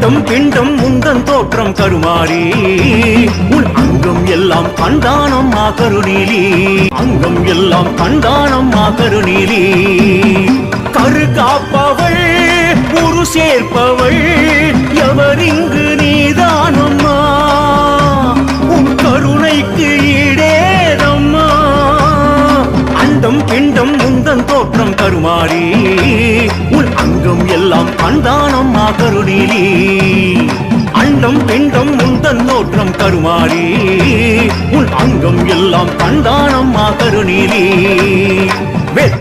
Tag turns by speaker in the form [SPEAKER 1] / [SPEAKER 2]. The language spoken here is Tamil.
[SPEAKER 1] அண்டம் பிண்டம் முந்தன் தோற்றம் கருமாறி உன் அங்கம் எல்லாம் கண்டானம்மா கருணீலி அங்கம் எல்லாம் கண்டானம்மா கருணீலி கரு காப்பவள் உரு சேர்ப்பவள் எவரிங்கு நீதானம்மா உன் கருணைக்கு ஈடேதம்மா அண்டம் பிண்டம் முந்தன் தோற்றம் கருமாறி உன் அங்கம் எல்லாம் கண்டானம்மா கருணீலி அண்டம் பிண்டம் முந்தன் தோற்றம் கருமாறி உன் அங்கம் எல்லாம் கண்டானம்மா கருணீலி